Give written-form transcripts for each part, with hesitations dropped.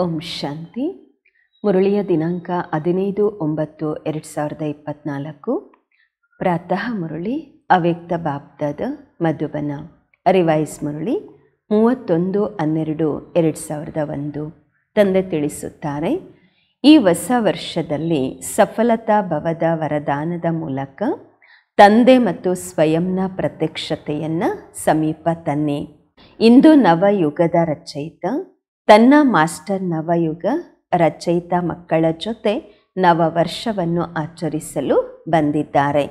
ಓಂ ಶಾಂತಿ. ಮುರಳಿಯ ದಿನಾಂಕ 15/9/2024. ಪ್ರಾತಃ ಮುರಳಿ ಅವ್ಯಕ್ತ ಬಾಪ್ದಾದ ಮಧುಬನ. ರಿವೈಸ್ ಮುರಳಿ 31/12/2001. ತಂದೆ ತಿಳಿಸುತ್ತಾರೆ, ಈ ಹೊಸ ವರ್ಷದಲ್ಲಿ ಸಫಲತಾ ಭವದ ವರದಾನದ ಮೂಲಕ ತಂದೆ ಮತ್ತು ಸ್ವಯಂನ ಪ್ರತ್ಯಕ್ಷತೆಯನ್ನು ಸಮೀಪ ತನ್ನಿ. ಇಂದು ನವಯುಗದ ರಚಯಿತ ತನ್ನ ಮಾಸ್ಟರ್ ನವಯುಗ ರಚಯಿತ ಮಕ್ಕಳ ಜೊತೆ ನವವರ್ಷವನ್ನು ಆಚರಿಸಲು ಬಂದಿದ್ದಾರೆ.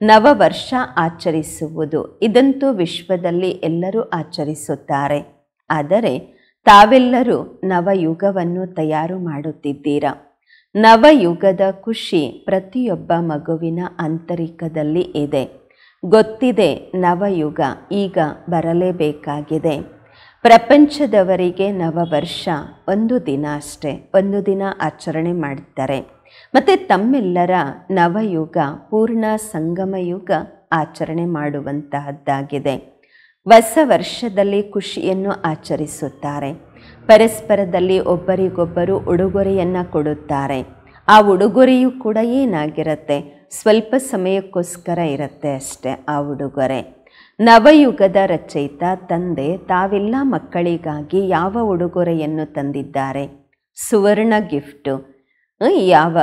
ನವವರ್ಷ ಆಚರಿಸುವುದು ಇದಂತೂ ವಿಶ್ವದಲ್ಲಿ ಎಲ್ಲರೂ ಆಚರಿಸುತ್ತಾರೆ. ಆದರೆ ತಾವೆಲ್ಲರೂ ನವಯುಗವನ್ನು ತಯಾರು ಮಾಡುತ್ತಿದ್ದೀರಾ. ನವಯುಗದ ಖುಷಿ ಪ್ರತಿಯೊಬ್ಬ ಮಗುವಿನ ಆಂತರಿಕದಲ್ಲಿ ಇದೆ. ಗೊತ್ತಿದೆ ನವಯುಗ ಈಗ ಬರಲೇಬೇಕಾಗಿದೆ. ಪ್ರಪಂಚದವರಿಗೆ ನವವರ್ಷ ಒಂದು ದಿನ ಅಷ್ಟೇ, ಒಂದು ದಿನ ಆಚರಣೆ ಮಾಡ್ತಾರೆ. ಮತ್ತು ತಮ್ಮೆಲ್ಲರ ನವಯುಗ ಪೂರ್ಣ ಸಂಗಮ ಯುಗ ಆಚರಣೆ ಮಾಡುವಂತಹದ್ದಾಗಿದೆ. ಹೊಸ ವರ್ಷದಲ್ಲಿ ಖುಷಿಯನ್ನು ಆಚರಿಸುತ್ತಾರೆ. ಪರಸ್ಪರದಲ್ಲಿ ಒಬ್ಬರಿಗೊಬ್ಬರು ಉಡುಗೊರೆಯನ್ನು ಕೊಡುತ್ತಾರೆ. ಆ ಉಡುಗೊರೆಯೂ ಕೂಡ ಏನಾಗಿರುತ್ತೆ, ಸ್ವಲ್ಪ ಸಮಯಕ್ಕೋಸ್ಕರ ಇರುತ್ತೆ ಅಷ್ಟೇ ಆ ಉಡುಗೊರೆ. ನವಯುಗದ ರಚಯಿತ ತಂದೆ ತಾವೆಲ್ಲ ಮಕ್ಕಳಿಗಾಗಿ ಯಾವ ಉಡುಗೊರೆಯನ್ನು ತಂದಿದ್ದಾರೆ? ಸುವರ್ಣ ಗಿಫ್ಟು. ಯಾವ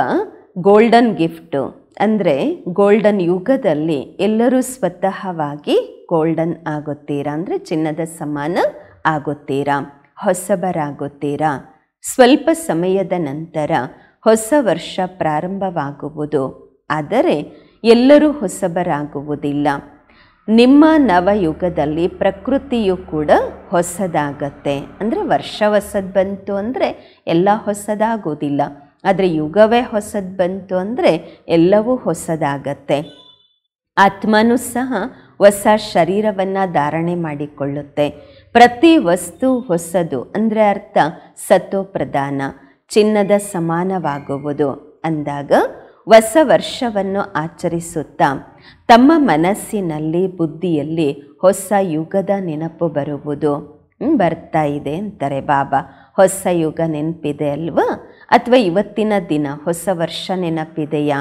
ಗೋಲ್ಡನ್ ಗಿಫ್ಟು ಅಂದರೆ ಗೋಲ್ಡನ್ ಯುಗದಲ್ಲಿ ಎಲ್ಲರೂ ಸ್ವತಃವಾಗಿ ಗೋಲ್ಡನ್ ಆಗುತ್ತೀರಾ, ಅಂದರೆ ಚಿನ್ನದ ಸಮಾನ ಆಗುತ್ತೀರಾ, ಹೊಸಬರಾಗುತ್ತೀರಾ. ಸ್ವಲ್ಪ ಸಮಯದ ನಂತರ ಹೊಸ ವರ್ಷ ಪ್ರಾರಂಭವಾಗುವುದು. ಆದರೆ ಎಲ್ಲರೂ ಹೊಸಬರಾಗುವುದಿಲ್ಲ. ನಿಮ್ಮ ನವಯುಗದಲ್ಲಿ ಪ್ರಕೃತಿಯು ಕೂಡ ಹೊಸದಾಗತ್ತೆ. ಅಂದರೆ ವರ್ಷ ಹೊಸದು ಬಂತು ಅಂದರೆ ಎಲ್ಲ ಹೊಸದಾಗೋದಿಲ್ಲ. ಆದರೆ ಯುಗವೇ ಹೊಸದು ಬಂತು ಅಂದರೆ ಎಲ್ಲವೂ ಹೊಸದಾಗತ್ತೆ. ಆತ್ಮನೂ ಸಹ ಹೊಸ ಶರೀರವನ್ನು ಧಾರಣೆ ಮಾಡಿಕೊಳ್ಳುತ್ತೆ. ಪ್ರತಿ ವಸ್ತು ಹೊಸದು ಅಂದರೆ ಅರ್ಥ ಸತೋ ಪ್ರಧಾನ, ಚಿನ್ನದ ಸಮಾನವಾಗುವುದು. ಅಂದಾಗ ಹೊಸ ವರ್ಷವನ್ನು ಆಚರಿಸುತ್ತಾ ತಮ್ಮ ಮನಸ್ಸಿನಲ್ಲಿ ಬುದ್ಧಿಯಲ್ಲಿ ಹೊಸ ಯುಗದ ನೆನಪು ಬರುವುದು. ಬರ್ತಾ ಇದೆ ಅಂತಾರೆ ಬಾಬಾ. ಹೊಸ ಯುಗ ನೆನಪಿದೆ ಅಲ್ವಾ? ಅಥವಾ ಇವತ್ತಿನ ದಿನ ಹೊಸ ವರ್ಷ ನೆನಪಿದೆಯಾ?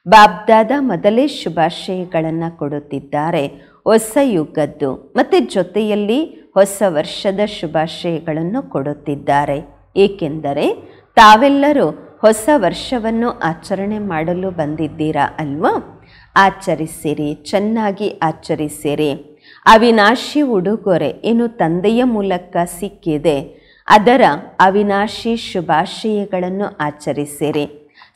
ಬಾಬ್ದಾದ ಮೊದಲೇ ಶುಭಾಶಯಗಳನ್ನು ಕೊಡುತ್ತಿದ್ದಾರೆ ಹೊಸ ಯುಗದ್ದು, ಮತ್ತು ಜೊತೆಯಲ್ಲಿ ಹೊಸ ವರ್ಷದ ಶುಭಾಶಯಗಳನ್ನು ಕೊಡುತ್ತಿದ್ದಾರೆ. ಏಕೆಂದರೆ ತಾವೆಲ್ಲರೂ ಹೊಸ ವರ್ಷವನ್ನು ಆಚರಣೆ ಮಾಡಲು ಬಂದಿದ್ದೀರಾ ಅಲ್ವಾ? ಆಚರಿಸಿರಿ, ಚೆನ್ನಾಗಿ ಆಚರಿಸಿರಿ. ಅವಿನಾಶಿ ಉಡುಗೊರೆ ಏನು ತಂದೆಯ ಮೂಲಕ ಸಿಕ್ಕಿದೆ, ಅದರ ಅವಿನಾಶಿ ಶುಭಾಶಯಗಳನ್ನು ಆಚರಿಸಿರಿ.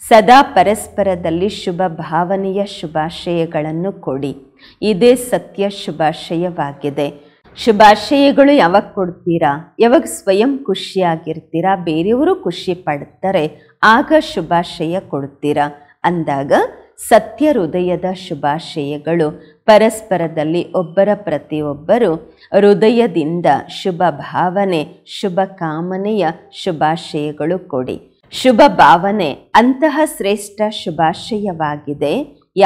ಸದಾ ಪರಸ್ಪರದಲ್ಲಿ ಶುಭ ಭಾವನೆಯ ಶುಭಾಶಯಗಳನ್ನು ಕೊಡಿ. ಇದೇ ಸತ್ಯ ಶುಭಾಶಯವಾಗಿದೆ. ಶುಭಾಶಯಗಳು ಯಾವಾಗ ಕೊಡ್ತೀರಾ? ಯಾವಾಗ ಸ್ವಯಂ ಖುಷಿಯಾಗಿರ್ತೀರಾ, ಬೇರೆಯವರು ಖುಷಿ ಪಡ್ತಾರೆ, ಆಗ ಶುಭಾಶಯ ಕೊಡ್ತೀರಾ. ಅಂದಾಗ ಸತ್ಯ ಹೃದಯದ ಶುಭಾಶಯಗಳು ಪರಸ್ಪರದಲ್ಲಿ ಒಬ್ಬರ ಪ್ರತಿಯೊಬ್ಬರು ಹೃದಯದಿಂದ ಶುಭ ಭಾವನೆ, ಶುಭ ಕಾಮನೆಯ ಶುಭಾಶಯಗಳು ಕೊಡಿ. ಶುಭ ಭಾವನೆ ಅಂತಹ ಶ್ರೇಷ್ಠ ಶುಭಾಶಯವಾಗಿದೆ.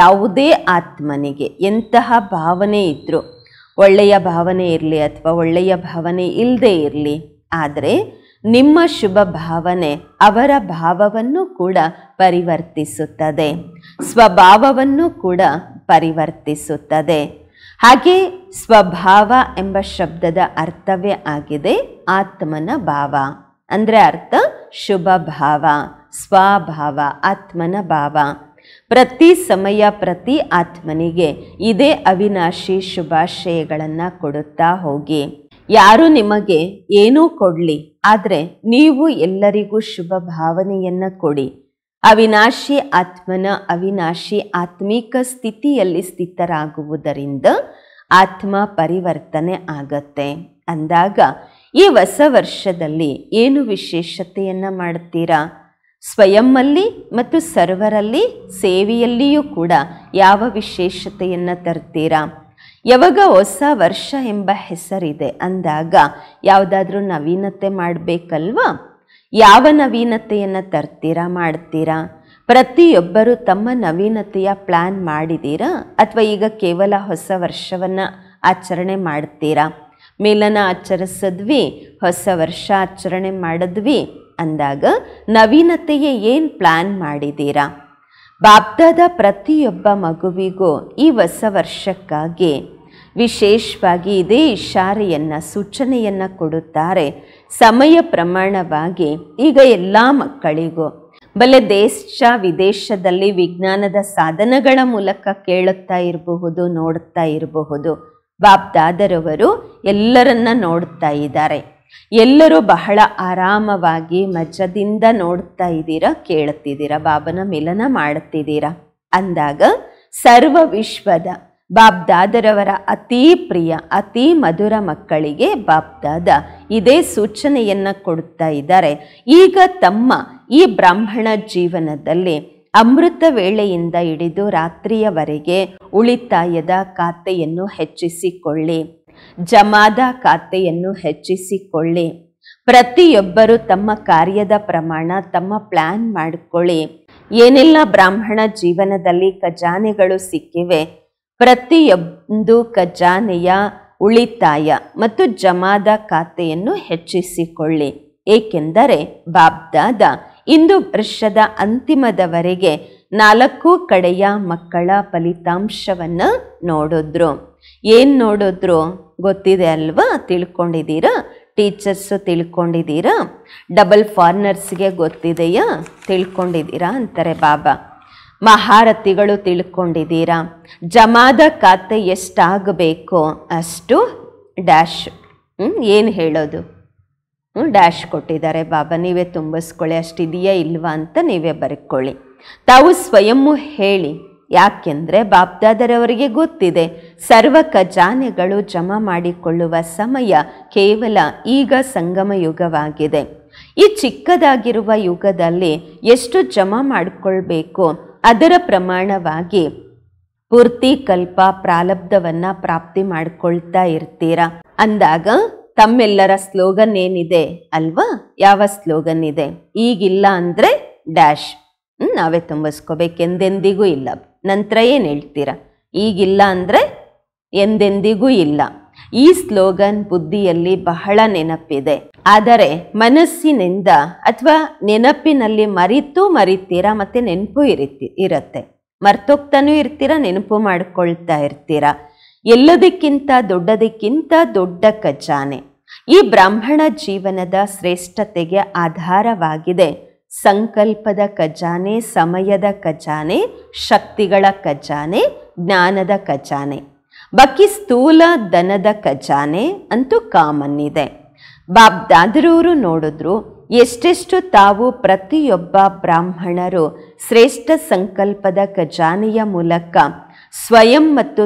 ಯಾವುದೇ ಆತ್ಮನಿಗೆ ಎಂತಹ ಭಾವನೆ ಇದ್ದರೂ, ಒಳ್ಳೆಯ ಭಾವನೆ ಇರಲಿ ಅಥವಾ ಒಳ್ಳೆಯ ಭಾವನೆ ಇಲ್ಲದೆ ಇರಲಿ, ಆದರೆ ನಿಮ್ಮ ಶುಭ ಭಾವನೆ ಅವರ ಭಾವವನ್ನು ಕೂಡ ಪರಿವರ್ತಿಸುತ್ತದೆ, ಸ್ವಭಾವವನ್ನು ಕೂಡ ಪರಿವರ್ತಿಸುತ್ತದೆ. ಹಾಗೆ ಸ್ವಭಾವ ಎಂಬ ಶಬ್ದದ ಅರ್ಥವೇ ಆಗಿದೆ ಆತ್ಮನ ಭಾವ. ಅಂದರೆ ಅರ್ಥ ಶುಭ ಭಾವ, ಸ್ವಭಾವ, ಆತ್ಮನ ಭಾವ. ಪ್ರತಿ ಸಮಯ ಪ್ರತಿ ಆತ್ಮನಿಗೆ ಇದೇ ಅವಿನಾಶಿ ಶುಭಾಶಯಗಳನ್ನು ಕೊಡುತ್ತಾ ಹೋಗಿ. ಯಾರು ನಿಮಗೆ ಏನೂ ಕೊಡಲಿ, ಆದರೆ ನೀವು ಎಲ್ಲರಿಗೂ ಶುಭ ಭಾವನೆಯನ್ನು ಕೊಡಿ. ಅವಿನಾಶಿ ಆತ್ಮನ ಅವಿನಾಶಿ ಆತ್ಮಿಕ ಸ್ಥಿತಿಯಲ್ಲಿ ಸ್ಥಿತರಾಗುವುದರಿಂದ ಆತ್ಮ ಪರಿವರ್ತನೆ ಆಗತ್ತೆ. ಅಂದಾಗ ಈ ಹೊಸ ವರ್ಷದಲ್ಲಿ ಏನು ವಿಶೇಷತೆಯನ್ನು ಮಾಡ್ತೀರಾ? ಸ್ವಯಂನಲ್ಲಿ ಮತ್ತು ಸರ್ವರಲ್ಲಿ ಸೇವೆಯಲ್ಲಿಯೂ ಕೂಡ ಯಾವ ವಿಶೇಷತೆಯನ್ನು ತರ್ತೀರಾ? ಯಾವಾಗ ಹೊಸ ವರ್ಷ ಎಂಬ ಹೆಸರಿದೆ ಅಂದಾಗ ಯಾವುದಾದ್ರೂ ನವೀನತೆ ಮಾಡಬೇಕಲ್ವಾ? ಯಾವ ನವೀನತೆಯನ್ನು ತರ್ತೀರಾ, ಮಾಡ್ತೀರಾ? ಪ್ರತಿಯೊಬ್ಬರು ತಮ್ಮ ನವೀನತೆಯ ಪ್ಲ್ಯಾನ್ ಮಾಡಿದ್ದೀರಾ ಅಥವಾ ಈಗ ಕೇವಲ ಹೊಸ ವರ್ಷವನ್ನು ಆಚರಣೆ ಮಾಡ್ತೀರಾ? ಮಿಲನ ಆಚರಿಸಿದ್ವಿ, ಹೊಸ ವರ್ಷ ಆಚರಣೆ ಮಾಡಿದ್ವಿ, ಅಂದಾಗ ನವೀನತೆಗೆ ಏನು ಪ್ಲ್ಯಾನ್ ಮಾಡಿದ್ದೀರಾ? ಬಾಪ್ದಾದ ಪ್ರತಿಯೊಬ್ಬ ಮಗುವಿಗೂ ಈ ಹೊಸ ವರ್ಷಕ್ಕಾಗಿ ವಿಶೇಷವಾಗಿ ಇದೇ ಇಶಾರೆಯನ್ನು ಸೂಚನೆಯನ್ನು ಕೊಡುತ್ತಾರೆ. ಸಮಯ ಪ್ರಮಾಣವಾಗಿ ಈಗ ಎಲ್ಲ ಮಕ್ಕಳಿಗೂ ಬಲೆ ದೇಶ ವಿದೇಶದಲ್ಲಿ ವಿಜ್ಞಾನದ ಸಾಧನಗಳ ಮೂಲಕ ಕೇಳುತ್ತಾ ಇರಬಹುದು, ನೋಡುತ್ತಾ ಇರಬಹುದು. ಬಾಪ್ದಾದರವರು ಎಲ್ಲರನ್ನ ನೋಡ್ತಾ ಇದ್ದಾರೆ. ಎಲ್ಲರೂ ಬಹಳ ಆರಾಮವಾಗಿ ಮಜದಿಂದ ನೋಡ್ತಾ ಇದ್ದೀರಾ, ಕೇಳುತ್ತಿದ್ದೀರಾ, ಬಾಬನ ಮಿಲನ ಮಾಡುತ್ತಿದ್ದೀರಾ. ಅಂದಾಗ ಸರ್ವ ವಿಶ್ವದ ಬಾಪ್ದಾದರವರ ಅತೀ ಪ್ರಿಯ ಅತೀ ಮಧುರ ಮಕ್ಕಳಿಗೆ ಬಾಪ್ದಾದ ಇದೇ ಸೂಚನೆಯನ್ನು ಕೊಡುತ್ತಾ ಇದ್ದಾರೆ. ಈಗ ತಮ್ಮ ಈ ಬ್ರಾಹ್ಮಣ ಜೀವನದಲ್ಲಿ ಅಮೃತ ವೇಳೆಯಿಂದ ಹಿಡಿದು ರಾತ್ರಿಯವರೆಗೆ ಉಳಿತಾಯದ ಖಾತೆಯನ್ನು ಹೆಚ್ಚಿಸಿಕೊಳ್ಳಿ, ಜಮಾದ ಖಾತೆಯನ್ನು ಹೆಚ್ಚಿಸಿಕೊಳ್ಳಿ. ಪ್ರತಿಯೊಬ್ಬರು ತಮ್ಮ ಕಾರ್ಯದ ಪ್ರಮಾಣ ತಮ್ಮ ಪ್ಲ್ಯಾನ್ ಮಾಡಿಕೊಳ್ಳಿ. ಏನೆಲ್ಲ ಬ್ರಾಹ್ಮಣ ಜೀವನದಲ್ಲಿ ಖಜಾನೆಗಳು ಸಿಕ್ಕಿವೆ, ಪ್ರತಿಯೊಂದು ಖಜಾನೆಯ ಉಳಿತಾಯ ಮತ್ತು ಜಮಾದ ಖಾತೆಯನ್ನು ಹೆಚ್ಚಿಸಿಕೊಳ್ಳಿ. ಏಕೆಂದರೆ ಬಾಬ್ದಾದ ಇಂದು ವರ್ಷದ ಅಂತಿಮದವರೆಗೆ 4 ಕಡೆಯ ಮಕ್ಕಳ ಫಲಿತಾಂಶವನ್ನು ನೋಡಿದ್ರು. ಏನು ನೋಡಿದ್ರು ಗೊತ್ತಿದೆ ಅಲ್ವಾ? ತಿಳ್ಕೊಂಡಿದ್ದೀರಾ? ಟೀಚರ್ಸು ತಿಳ್ಕೊಂಡಿದ್ದೀರಾ? ಡಬಲ್ ಫಾರ್ನರ್ಸ್ಗೆ ಗೊತ್ತಿದೆಯಾ? ತಿಳ್ಕೊಂಡಿದ್ದೀರಾ ಅಂತಾರೆ ಬಾಬಾ. ಮಹಾರಥಿಗಳು ತಿಳ್ಕೊಂಡಿದ್ದೀರಾ? ಜಮಾದ ಖಾತೆ ಎಷ್ಟಾಗಬೇಕು ಅಷ್ಟು ಡ್ಯಾಶ್. ಏನು ಹೇಳೋದು? ಡ್ಯಾಶ್ ಕೊಟ್ಟಿದ್ದಾರೆ ಬಾಬಾ, ನೀವೇ ತುಂಬಿಸ್ಕೊಳ್ಳಿ. ಅಷ್ಟಿದೆಯಾ ಇಲ್ವಾ ಅಂತ ನೀವೇ ಬರ್ಕೊಳ್ಳಿ. ತಾವು ಸ್ವಯಂ ಹೇಳಿ. ಯಾಕೆಂದರೆ ಬಾಪ್ದಾದರವರಿಗೆ ಗೊತ್ತಿದೆ ಸರ್ವ ಖಜಾನೆಗಳು ಜಮಾ ಮಾಡಿಕೊಳ್ಳುವ ಸಮಯ ಕೇವಲ ಈಗ ಸಂಗಮ ಯುಗವಾಗಿದೆ. ಈ ಚಿಕ್ಕದಾಗಿರುವ ಯುಗದಲ್ಲಿ ಎಷ್ಟು ಜಮಾ ಮಾಡಿಕೊಳ್ಬೇಕು ಅದರ ಪ್ರಮಾಣವಾಗಿ ಪೂರ್ತಿ ಕಲ್ಪ ಪ್ರಾರಬ್ಧವನ್ನು ಪ್ರಾಪ್ತಿ ಮಾಡಿಕೊಳ್ತಾ ಇರ್ತೀರಾ. ಅಂದಾಗ ತಮ್ಮೆಲ್ಲರ ಸ್ಲೋಗನ್ ಏನಿದೆ ಅಲ್ವಾ? ಯಾವ ಸ್ಲೋಗನ್ ಇದೆ? ಈಗಿಲ್ಲ ಅಂದರೆ ಡ್ಯಾಶ್. ನಾವೇ ತುಂಬಿಸ್ಕೋಬೇಕು. ಎಂದೆಂದಿಗೂ ಇಲ್ಲ. ನಂತರ ಏನು ಹೇಳ್ತೀರಾ? ಈಗಿಲ್ಲ ಅಂದರೆ ಎಂದೆಂದಿಗೂ ಇಲ್ಲ. ಈ ಸ್ಲೋಗನ್ ಬುದ್ಧಿಯಲ್ಲಿ ಬಹಳ ನೆನಪಿದೆ. ಆದರೆ ಮನಸ್ಸಿನಿಂದ ಅಥವಾ ನೆನಪಿನಲ್ಲಿ ಮರಿತೀರಾ, ಮತ್ತು ನೆನಪು ಇರುತ್ತೆ. ಮರ್ತೋಗ್ತಾನೂ ಇರ್ತೀರಾ, ನೆನಪು ಮಾಡ್ಕೊಳ್ತಾ ಇರ್ತೀರಾ. ಎಲ್ಲದಕ್ಕಿಂತ ದೊಡ್ಡ ಖಜಾನೆ ಈ ಬ್ರಾಹ್ಮಣ ಜೀವನದ ಶ್ರೇಷ್ಠತೆಗೆ ಆಧಾರವಾಗಿದೆ. ಸಂಕಲ್ಪದ ಖಜಾನೆ, ಸಮಯದ ಖಜಾನೆ, ಶಕ್ತಿಗಳ ಖಜಾನೆ, ಜ್ಞಾನದ ಖಜಾನೆ. ಬಾಕಿ ಸ್ಥೂಲ ಧನದ ಖಜಾನೆ ಅಂತೂ ಕಾಮನ್ ಇದೆ. ಬಾಬ್ದಾದರವರು ನೋಡಿದ್ರು ಎಷ್ಟೆಷ್ಟು ತಾವು ಪ್ರತಿಯೊಬ್ಬ ಬ್ರಾಹ್ಮಣರು ಶ್ರೇಷ್ಠ ಸಂಕಲ್ಪದ ಖಜಾನೆಯ ಮೂಲಕ ಸ್ವಯಂ ಮತ್ತು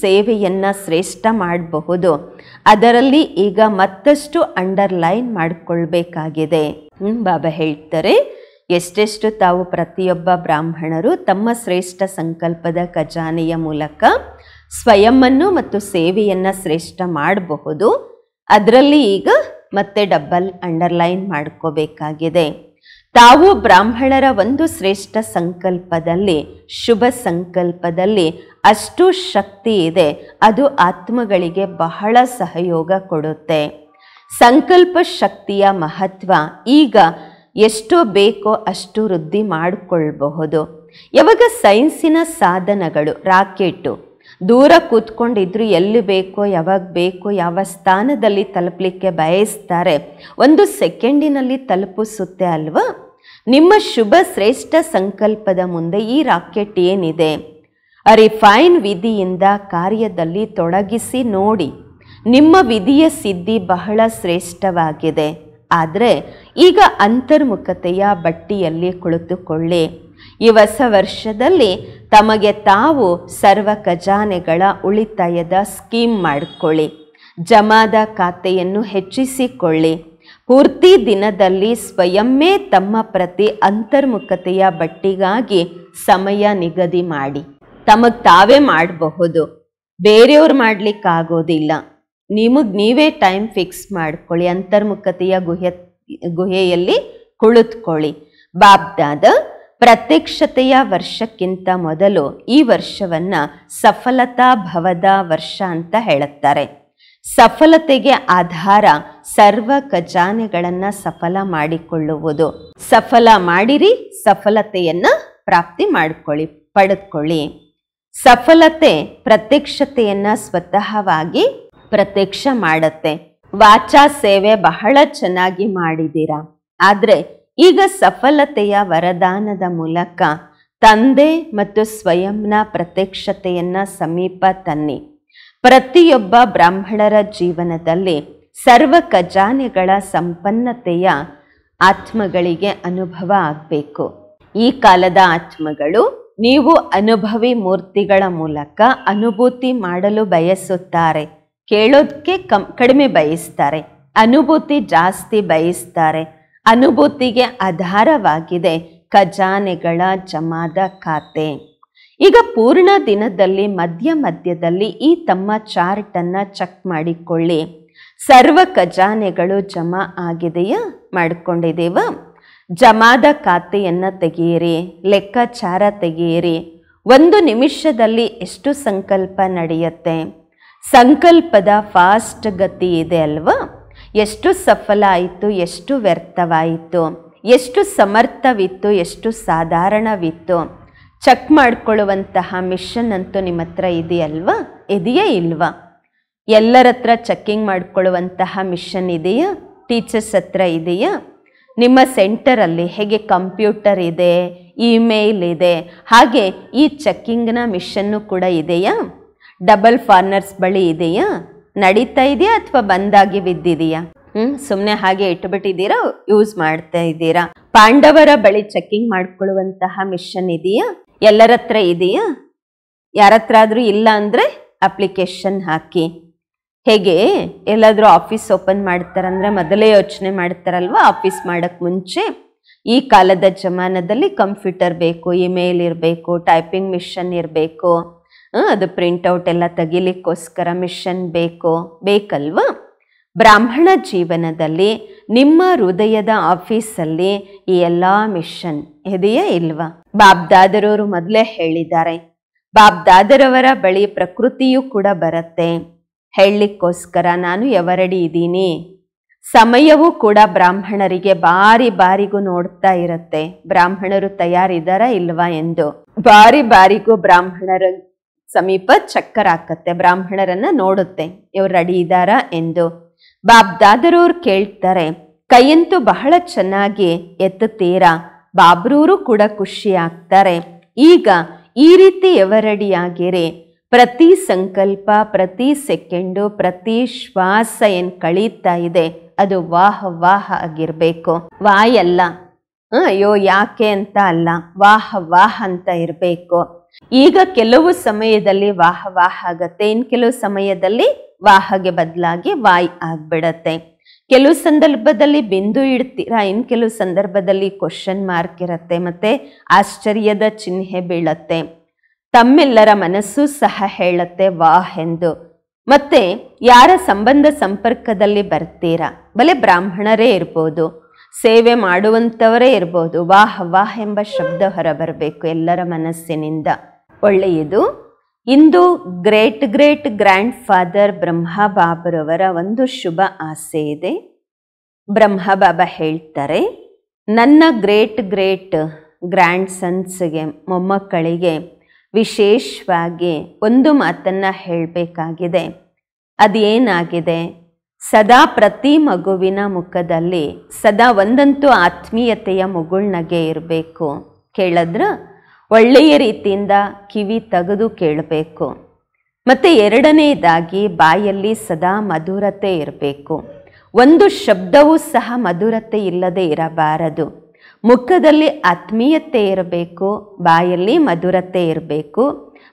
ಸೇವೆಯನ್ನು ಶ್ರೇಷ್ಠ ಮಾಡಬಹುದು. ಅದರಲ್ಲಿ ಈಗ ಮತ್ತಷ್ಟು ಅಂಡರ್ಲೈನ್ ಮಾಡಿಕೊಳ್ಬೇಕಾಗಿದೆ. ಬಾಬಾ ಹೇಳ್ತಾರೆ ಎಷ್ಟೆಷ್ಟು ತಾವು ಪ್ರತಿಯೊಬ್ಬ ಬ್ರಾಹ್ಮಣರು ತಮ್ಮ ಶ್ರೇಷ್ಠ ಸಂಕಲ್ಪದ ಖಜಾನೆಯ ಮೂಲಕ ಸ್ವಯಂವನ್ನು ಮತ್ತು ಸೇವೆಯನ್ನು ಶ್ರೇಷ್ಠ ಮಾಡಬಹುದು. ಅದರಲ್ಲಿ ಈಗ ಮತ್ತೆ ಡಬಲ್ ಅಂಡರ್ಲೈನ್ ಮಾಡ್ಕೋಬೇಕಾಗಿದೆ. ತಾವು ಬ್ರಾಹ್ಮಣರ ಒಂದು ಶ್ರೇಷ್ಠ ಸಂಕಲ್ಪದಲ್ಲಿ, ಶುಭ ಸಂಕಲ್ಪದಲ್ಲಿ ಅಷ್ಟು ಶಕ್ತಿ ಇದೆ. ಅದು ಆತ್ಮಗಳಿಗೆ ಬಹಳ ಸಹಯೋಗ ಕೊಡುತ್ತೆ. ಸಂಕಲ್ಪ ಶಕ್ತಿಯ ಮಹತ್ವ ಈಗ ಎಷ್ಟು ಬೇಕೋ ಅಷ್ಟು ವೃದ್ಧಿ ಮಾಡಿಕೊಳ್ಬಹುದು. ಯಾವಾಗ ಸೈನ್ಸಿನ ಸಾಧನಗಳು, ರಾಕೆಟು ದೂರ ಕೂತ್ಕೊಂಡಿದ್ರು ಎಲ್ಲಿ ಬೇಕೋ ಯಾವಾಗ ಬೇಕೋ ಯಾವ ಸ್ಥಾನದಲ್ಲಿ ತಲುಪಲಿಕ್ಕೆ ಬಯಸ್ತಾರೆ, 1 ಸೆಕೆಂಡಿನಲ್ಲಿ ತಲುಪಿಸುತ್ತೆ ಅಲ್ವಾ? ನಿಮ್ಮ ಶುಭ ಶ್ರೇಷ್ಠ ಸಂಕಲ್ಪದ ಮುಂದೆ ಈ ರಾಕೆಟ್ ಏನಿದೆ? ರಿಫೈನ್ ವಿಧಿಯಿಂದ ಕಾರ್ಯದಲ್ಲಿ ತೊಡಗಿಸಿ ನೋಡಿ. ನಿಮ್ಮ ವಿಧಿಯ ಸಿದ್ಧಿ ಬಹಳ ಶ್ರೇಷ್ಠವಾಗಿದೆ. ಆದರೆ ಈಗ ಅಂತರ್ಮುಖತೆಯ ಬಟ್ಟಿಯಲ್ಲಿ ಕುಳಿತುಕೊಳ್ಳಿ. ಈ ಹೊಸ ವರ್ಷದಲ್ಲಿ ತಮಗೆ ತಾವು ಸರ್ವ ಖಜಾನೆಗಳ ಉಳಿತಾಯದ ಸ್ಕೀಮ್ ಮಾಡಿಕೊಳ್ಳಿ. ಜಮಾದ ಖಾತೆಯನ್ನು ಹೆಚ್ಚಿಸಿಕೊಳ್ಳಿ. ಪೂರ್ತಿ ದಿನದಲ್ಲಿ ಸ್ವಯಂವೇ ತಮ್ಮ ಪ್ರತಿ ಅಂತರ್ಮುಖತೆಯ ಬಟ್ಟಿಗಾಗಿ ಸಮಯ ನಿಗದಿ ಮಾಡಿ. ತಮಗೆ ತಾವೇ ಮಾಡಬಹುದು, ಬೇರೆಯವ್ರು ಮಾಡಲಿಕ್ಕಾಗೋದಿಲ್ಲ. ನೀವೇ ಟೈಮ್ ಫಿಕ್ಸ್ ಮಾಡ್ಕೊಳ್ಳಿ. ಅಂತರ್ಮುಖತೆಯ ಗುಹೆಯಲ್ಲಿ ಕುಳಿತುಕೊಳ್ಳಿ. ಬಾಬ್ದಾದ ಪ್ರತ್ಯಕ್ಷತೆಯ ವರ್ಷಕ್ಕಿಂತ ಮೊದಲು ಈ ವರ್ಷವನ್ನು ಸಫಲತಾ ಭವದ ವರ್ಷ ಅಂತ ಹೇಳುತ್ತಾರೆ. ಸಫಲತೆಗೆ ಆಧಾರ ಸರ್ವ ಖಜಾನೆಗಳನ್ನು ಸಫಲ ಮಾಡಿಕೊಳ್ಳುವುದು. ಸಫಲ ಮಾಡಿರಿ, ಸಫಲತೆಯನ್ನ ಪ್ರಾಪ್ತಿ ಪಡೆದುಕೊಳ್ಳಿ. ಸಫಲತೆ ಪ್ರತ್ಯಕ್ಷತೆಯನ್ನ ಸ್ವತಃವಾಗಿ ಪ್ರತ್ಯಕ್ಷ ಮಾಡತ್ತೆ. ವಾಚಾ ಸೇವೆ ಬಹಳ ಚೆನ್ನಾಗಿ ಮಾಡಿದ್ದೀರಾ, ಆದ್ರೆ ಈಗ ಸಫಲತೆಯ ವರದಾನದ ಮೂಲಕ ತಂದೆ ಮತ್ತು ಸ್ವಯಂನ ಪ್ರತ್ಯಕ್ಷತೆಯನ್ನ ಸಮೀಪ ತನ್ನಿ. ಪ್ರತಿಯೊಬ್ಬ ಬ್ರಾಹ್ಮಣರ ಜೀವನದಲ್ಲಿ ಸರ್ವ ಖಜಾನೆಗಳ ಸಂಪನ್ನತೆಯ ಆತ್ಮಗಳಿಗೆ ಅನುಭವ ಆಗಬೇಕು. ಈ ಕಾಲದ ಆತ್ಮಗಳು ನೀವು ಅನುಭವಿ ಮೂರ್ತಿಗಳ ಮೂಲಕ ಅನುಭೂತಿ ಮಾಡಲು ಬಯಸುತ್ತಾರೆ. ಕೇಳೋದಕ್ಕೆ ಕಡಿಮೆ ಬಯಸ್ತಾರೆ, ಅನುಭೂತಿ ಜಾಸ್ತಿ ಬಯಸ್ತಾರೆ. ಅನುಭೂತಿಗೆ ಆಧಾರವಾಗಿದೆ ಖಜಾನೆಗಳ ಜಮಾದ ಖಾತೆ. ಈಗ ಪೂರ್ಣ ದಿನದಲ್ಲಿ ಮಧ್ಯದಲ್ಲಿ ಈ ತಮ್ಮ ಚಾರ್ಟನ್ನು ಚೆಕ್ ಮಾಡಿಕೊಳ್ಳಿ. ಸರ್ವ ಖಜಾನೆಗಳು ಜಮಾ ಆಗಿದೆಯಾ? ಮಾಡಿಕೊಂಡಿದ್ದೇವ? ಜಮಾದ ಖಾತೆಯನ್ನು ತೆಗೆಯಿರಿ, ಲೆಕ್ಕಾಚಾರ ತೆಗೆಯಿರಿ. ಒಂದು ನಿಮಿಷದಲ್ಲಿ ಎಷ್ಟು ಸಂಕಲ್ಪ ನಡೆಯುತ್ತೆ? ಸಂಕಲ್ಪದ ಫಾಸ್ಟ್ ಗತಿ ಇದೆ ಅಲ್ವಾ? ಎಷ್ಟು ಸಫಲ ಆಯಿತು, ಎಷ್ಟು ವ್ಯರ್ಥವಾಯಿತು, ಎಷ್ಟು ಸಮರ್ಥವಿತ್ತು, ಎಷ್ಟು ಸಾಧಾರಣವಿತ್ತು ಚೆಕ್ ಮಾಡಿಕೊಳ್ಳುವಂತಹ ಮಿಷನ್ ಅಂತೂ ನಿಮ್ಮ ಹತ್ರ ಇದೆಯಲ್ವಾ? ಇದೆಯೇ ಇಲ್ವಾ? ಎಲ್ಲರ ಹತ್ರ ಚೆಕ್ಕಿಂಗ್ ಮಾಡಿಕೊಳ್ಳುವಂತಹ ಮಿಷನ್ ಇದೆಯಾ? ಟೀಚರ್ಸ್ ಹತ್ರ ಇದೆಯಾ? ನಿಮ್ಮ ಸೆಂಟರಲ್ಲಿ ಹೇಗೆ ಕಂಪ್ಯೂಟರ್ ಇದೆ, ಇಮೇಲ್ ಇದೆ, ಹಾಗೆ ಈ ಚೆಕ್ಕಿಂಗ್ನ ಮಿಷನ್ನು ಕೂಡ ಇದೆಯಾ? ಡಬಲ್ ಫಾರ್ನರ್ಸ್ ಬಳಿ ಇದೆಯಾ? ನಡೀತಾ ಇದೆಯಾ ಅಥವಾ ಬಂದಾಗಿ ಬಿದ್ದಿದೆಯಾ? ಸುಮ್ಮನೆ ಹಾಗೆ ಇಟ್ಟುಬಿಟ್ಟಿದ್ದೀರಾ, ಯೂಸ್ ಮಾಡ್ತಾ ಇದ್ದೀರಾ? ಪಾಂಡವರ ಬಳಿ ಚೆಕ್ಕಿಂಗ್ ಮಾಡ್ಕೊಳ್ಳುವಂತಹ ಮಿಷನ್ ಇದೆಯಾ? ಎಲ್ಲರ ಹತ್ರ ಇದೆಯಾ? ಯಾರ ಹತ್ರ ಆದರೂ ಇಲ್ಲ ಅಂದರೆ ಅಪ್ಲಿಕೇಶನ್ ಹಾಕಿ. ಹೇಗೆ ಎಲ್ಲಾದರೂ ಆಫೀಸ್ ಓಪನ್ ಮಾಡ್ತಾರಂದ್ರೆ ಮೊದಲೇ ಯೋಚನೆ ಮಾಡ್ತಾರಲ್ವ, ಆಫೀಸ್ ಮಾಡೋಕ್ಕೆ ಮುಂಚೆ ಈ ಕಾಲದ ಜಮಾನದಲ್ಲಿ ಕಂಪ್ಯೂಟರ್ ಬೇಕು, ಇಮೇಲ್ ಇರಬೇಕು, ಟೈಪಿಂಗ್ ಮಿಷನ್ ಇರಬೇಕು, ಅದು ಪ್ರಿಂಟೌಟ್ ಎಲ್ಲ ತೆಗಿಲಿಕ್ಕೋಸ್ಕರ ಮಿಷನ್ ಬೇಕಲ್ವಾ? ಬ್ರಾಹ್ಮಣ ಜೀವನದಲ್ಲಿ ನಿಮ್ಮ ಹೃದಯದ ಆಫೀಸಲ್ಲಿ ಈ ಎಲ್ಲ ಮಿಷನ್ ಇದೆಯಾ ಇಲ್ವಾ? ಬಾಬ್ದಾದರವರು ಮೊದಲೇ ಹೇಳಿದ್ದಾರೆ, ಬಾಬ್ದಾದರವರ ಬಳಿ ಪ್ರಕೃತಿಯೂ ಕೂಡ ಬರುತ್ತೆ. ಹೇಳಲಿಕ್ಕೋಸ್ಕರ ನಾನು ಎವರಡಿ ಇದ್ದೀನಿ. ಸಮಯವೂ ಕೂಡ ಬ್ರಾಹ್ಮಣರಿಗೆ ಬಾರಿಗೂ ನೋಡ್ತಾ ಇರುತ್ತೆ, ಬ್ರಾಹ್ಮಣರು ತಯಾರಿದ್ದಾರಾ ಇಲ್ವಾ ಎಂದು. ಬಾರಿಗೂ ಬ್ರಾಹ್ಮಣರ ಸಮೀಪ ಚಕ್ಕರ್ ಹಾಕತ್ತೆ, ಬ್ರಾಹ್ಮಣರನ್ನ ನೋಡುತ್ತೆ, ಇವ್ರು ರೆಡಿ ಇದ್ದಾರಾ ಎಂದು. ಬಾಬ್ದಾದರವ್ರು ಕೇಳ್ತಾರೆ, ಕೈಯಂತೂ ಬಹಳ ಚೆನ್ನಾಗಿ ಎತ್ತುತ್ತೀರಾ. ಬಾಬ್ರೂರು ಕೂಡ ಖುಷಿ ಆಗ್ತಾರೆ. ಈಗ ಈ ರೀತಿ ಎವರಡಿಯಾಗಿರಿ. ಪ್ರತಿ ಸಂಕಲ್ಪ, ಪ್ರತಿ ಸೆಕೆಂಡು, ಪ್ರತಿ ಶ್ವಾಸ ಏನು ಕಳೀತಾ ಇದೆ ಅದು ವಾಹ ಆಗಿರಬೇಕು. ವಾಯಲ್ಲ, ಅಯ್ಯೋ ಯಾಕೆ ಅಂತ ಅಲ್ಲ, ವಾಹ ಅಂತ ಇರಬೇಕು. ಈಗ ಕೆಲವು ಸಮಯದಲ್ಲಿ ವಾಹ ಆಗತ್ತೆ, ಇನ್ನು ಕೆಲವು ಸಮಯದಲ್ಲಿ ವಾಹಗೆ ಬದಲಾಗಿ ವಾಯ್ ಆಗ್ಬಿಡತ್ತೆ. ಕೆಲವು ಸಂದರ್ಭದಲ್ಲಿ ಬಿಂದು ಇಡ್ತೀರಾ, ಇನ್ನು ಕೆಲವು ಸಂದರ್ಭದಲ್ಲಿ ಕ್ವಶನ್ ಮಾರ್ಕ್ ಇರತ್ತೆ, ಮತ್ತೆ ಆಶ್ಚರ್ಯದ ಚಿಹ್ನೆ ಬೀಳತ್ತೆ. ತಮ್ಮೆಲ್ಲರ ಮನಸ್ಸು ಸಹ ಹೇಳುತ್ತೆ ವಾಹ್ ಎಂದು. ಮತ್ತೆ ಯಾರ ಸಂಬಂಧ ಸಂಪರ್ಕದಲ್ಲಿ ಬರ್ತೀರಾ, ಬಲೆ ಬ್ರಾಹ್ಮಣರೇ ಇರ್ಬೋದು, ಸೇವೆ ಮಾಡುವಂಥವರೇ ಇರ್ಬೋದು, ವಾಹ್ ಎಂಬ ಶಬ್ದ ಹೊರಬರಬೇಕು ಎಲ್ಲರ ಮನಸ್ಸಿನಿಂದ. ಒಳ್ಳೆಯದು. ಇಂದು ಗ್ರೇಟ್ ಗ್ರ್ಯಾಂಡ್ ಫಾದರ್ ಬ್ರಹ್ಮ ಬಾಬರವರ ಒಂದು ಶುಭ ಆಸೆ ಇದೆ. ಬ್ರಹ್ಮ ಬಾಬಾ ಹೇಳ್ತಾರೆ, ನನ್ನ ಗ್ರೇಟ್ ಗ್ರ್ಯಾಂಡ್ ಸನ್ಸ್ಗೆ, ಮೊಮ್ಮಕ್ಕಳಿಗೆ ವಿಶೇಷವಾಗಿ ಒಂದು ಮಾತನ್ನ ಹೇಳಬೇಕಾಗಿದೆ. ಅದೇನಾಗಿದೆ? ಸದಾ ಪ್ರತಿ ಮಗುವಿನ ಮುಖದಲ್ಲಿ ಸದಾ ಒಂದಂತೂ ಆತ್ಮೀಯತೆಯ ಮುಗುಳ್ನಗೆ ಇರಬೇಕು. ಕೇಳಿದ್ರ ಒಳ್ಳೆಯ ರೀತಿಯಿಂದ ಕಿವಿ ತೆಗೆದು ಕೇಳಬೇಕು. ಮತ್ತು ಎರಡನೇದಾಗಿ ಬಾಯಲ್ಲಿ ಸದಾ ಮಧುರತೆ ಇರಬೇಕು. ಒಂದು ಶಬ್ದವೂ ಸಹ ಮಧುರತೆ ಇಲ್ಲದೆ ಇರಬಾರದು. ಮುಖದಲ್ಲಿ ಆತ್ಮೀಯತೆ ಇರಬೇಕು, ಬಾಯಲ್ಲಿ ಮಧುರತೆ ಇರಬೇಕು.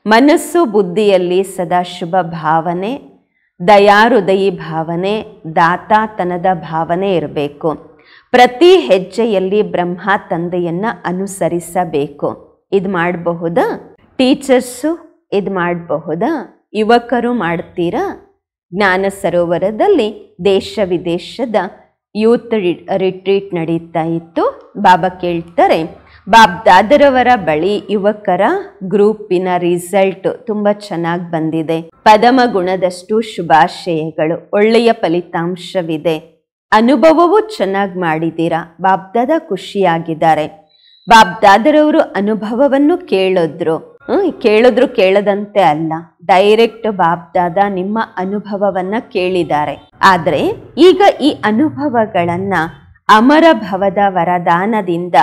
ಮನಸ್ಸು ಬುದ್ಧಿಯಲ್ಲಿ ಸದಾ ಶುಭ ಭಾವನೆ, ದಯಾಹೃದಯಿ ಭಾವನೆ, ದಾತಾತನದ ಭಾವನೆ ಇರಬೇಕು. ಪ್ರತಿ ಹೆಜ್ಜೆಯಲ್ಲಿ ಬ್ರಹ್ಮ ತಂದೆಯನ್ನು ಅನುಸರಿಸಬೇಕು. ಇದು ಮಾಡಬಹುದಾ? ಟೀಚರ್ಸು ಇದು ಮಾಡಬಹುದಾ? ಯುವಕರು ಮಾಡ್ತೀರಾ? ಜ್ಞಾನ ಸರೋವರದಲ್ಲಿ ದೇಶ ವಿದೇಶದ ಯೂತ್ ರಿಟ್ರೀಟ್ ನಡೀತಾ ಇತ್ತು. ಬಾಬಾ ಕೇಳ್ತಾರೆ, ಬಾಬ್ದಾದರವರ ಬಳಿ ಯುವಕರ ಗ್ರೂಪಿನ ರಿಸಲ್ಟ್ ತುಂಬಾ ಚೆನ್ನಾಗಿ ಬಂದಿದೆ. ಪದಮ ಗುಣದಷ್ಟು ಶುಭಾಶಯಗಳು. ಒಳ್ಳೆಯ ಫಲಿತಾಂಶವಿದೆ. ಅನುಭವವೂ ಚೆನ್ನಾಗಿ ಮಾಡಿದ್ದೀರಾ. ಬಾಬ್ದಾದ ಖುಷಿಯಾಗಿದ್ದಾರೆ. ಬಾಬ್ದಾದರವರು ಅನುಭವವನ್ನು ಕೇಳಿದ್ರು ಕೇಳದಂತೆ ಅಲ್ಲ, ಡೈರೆಕ್ಟ್ ಬಾಬ್ದಾದ ನಿಮ್ಮ ಅನುಭವವನ್ನ ಕೇಳಿದ್ದಾರೆ. ಆದ್ರೆ ಈಗ ಈ ಅನುಭವಗಳನ್ನ ಅಮರ ಭವದ ವರದಾನದಿಂದ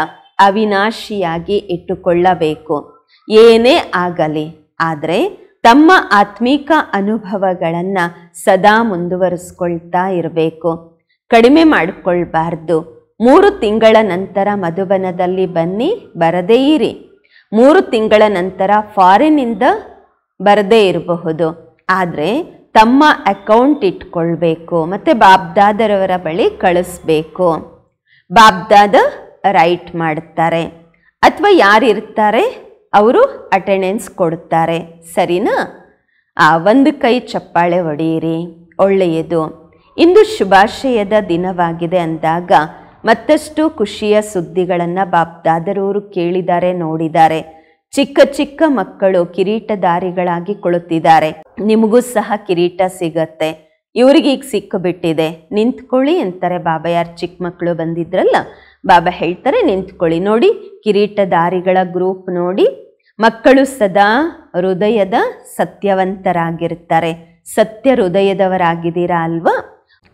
ಅವಿನಾಶಿಯಾಗಿ ಇಟ್ಟುಕೊಳ್ಳಬೇಕು. ಏನೇ ಆಗಲಿ, ಆದ್ರೆ ತಮ್ಮ ಆತ್ಮಿಕ ಅನುಭವಗಳನ್ನ ಸದಾ ಮುಂದುವರಿಸ್ಕೊಳ್ತಾ ಇರಬೇಕು. ಕಡಿಮೆ ಮಾಡಿಕೊಳ್ಬಾರ್ದು. 3 ತಿಂಗಳ ನಂತರ ಮಧುಬನದಲ್ಲಿ ಬನ್ನಿ, ಬರದೇ ಇರಿ. 3 ತಿಂಗಳ ನಂತರ ಫಾರಿನಿಂದ ಬರದೇ ಇರಬಹುದು. ಆದರೆ ತಮ್ಮ ಅಕೌಂಟ್ ಇಟ್ಕೊಳ್ಬೇಕು, ಮತ್ತೆ ಬಾಬ್ದಾದರವರ ಬಳಿ ಕಳಿಸ್ಬೇಕು. ಬಾಬ್ದಾದ ರೈಟ್ ಮಾಡ್ತಾರೆ, ಅಥವಾ ಯಾರಿರ್ತಾರೆ ಅವರು ಅಟೆಂಡೆನ್ಸ್ ಕೊಡ್ತಾರೆ. ಸರಿನಾ? ಒಂದು ಕೈ ಚಪ್ಪಾಳೆ ಹೊಡೆಯಿರಿ. ಒಳ್ಳೆಯದು. ಇಂದು ಶುಭಾಶಯದ ದಿನವಾಗಿದೆ ಅಂದಾಗ ಮತ್ತಷ್ಟು ಖುಷಿಯ ಸುದ್ದಿಗಳನ್ನು ಬಾಬ್ದಾದರವರು ಕೇಳಿದ್ದಾರೆ, ನೋಡಿದ್ದಾರೆ. ಚಿಕ್ಕ ಚಿಕ್ಕ ಮಕ್ಕಳು ಕಿರೀಟಧಾರಿಗಳಾಗಿ ಕುಳಿತಿದ್ದಾರೆ. ನಿಮಗೂ ಸಹ ಕಿರೀಟ ಸಿಗತ್ತೆ. ಇವರಿಗೆ ಈಗ ಸಿಕ್ಕಿಬಿಟ್ಟಿದೆ. ನಿಂತ್ಕೊಳ್ಳಿ ಅಂತಾರೆ ಬಾಬಾ. ಯಾರು ಚಿಕ್ಕ ಮಕ್ಕಳು ಬಂದಿದ್ರಲ್ಲ, ಬಾಬಾ ಹೇಳ್ತಾರೆ ನಿಂತ್ಕೊಳ್ಳಿ. ನೋಡಿ, ಕಿರೀಟಧಾರಿಗಳ ಗ್ರೂಪ್ ನೋಡಿ. ಮಕ್ಕಳು ಸದಾ ಹೃದಯದ ಸತ್ಯವಂತರಾಗಿರ್ತಾರೆ. ಸತ್ಯ ಹೃದಯದವರಾಗಿದ್ದೀರಾ ಅಲ್ವಾ?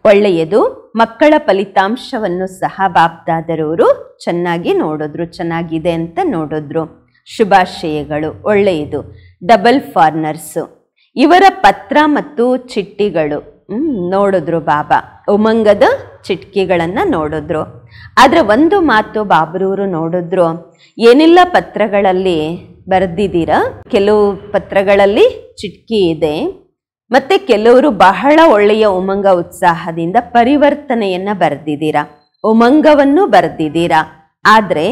ಒಳ್ಳೆಯದು. ಮಕ್ಕಳ ಫಲಿತಾಂಶವನ್ನು ಸಹ ಬಾಬ್ದಾದರವರು ಚೆನ್ನಾಗಿ ನೋಡಿದ್ರು, ಚೆನ್ನಾಗಿದೆ ಅಂತ ನೋಡಿದ್ರು. ಶುಭಾಶಯಗಳು. ಒಳ್ಳೆಯದು. ಡಬಲ್ ಫಾರ್ನರ್ಸು ಇವರ ಪತ್ರ ಮತ್ತು ಚಿಟ್ಟಿಗಳು ನೋಡಿದ್ರು ಬಾಬಾ. ಉಮಂಗದ ಚಿಟ್ಕಿಗಳನ್ನು ನೋಡಿದ್ರು. ಆದರೆ ಒಂದು ಮಾತು ಬಾಬ್ರವರು ನೋಡಿದ್ರು, ಏನೆಲ್ಲ ಪತ್ರಗಳಲ್ಲಿ ಬರೆದಿದ್ದೀರಾ, ಕೆಲವು ಪತ್ರಗಳಲ್ಲಿ ಚಿಟ್ಕಿ ಇದೆ, ಮತ್ತೆ ಕೆಲವರು ಬಹಳ ಒಳ್ಳೆಯ ಉಮಂಗ ಉತ್ಸಾಹದಿಂದ ಪರಿವರ್ತನೆಯನ್ನ ಬರೆದಿದ್ದೀರಾ, ಉಮಂಗವನ್ನು ಬರೆದಿದ್ದೀರಾ. ಆದರೆ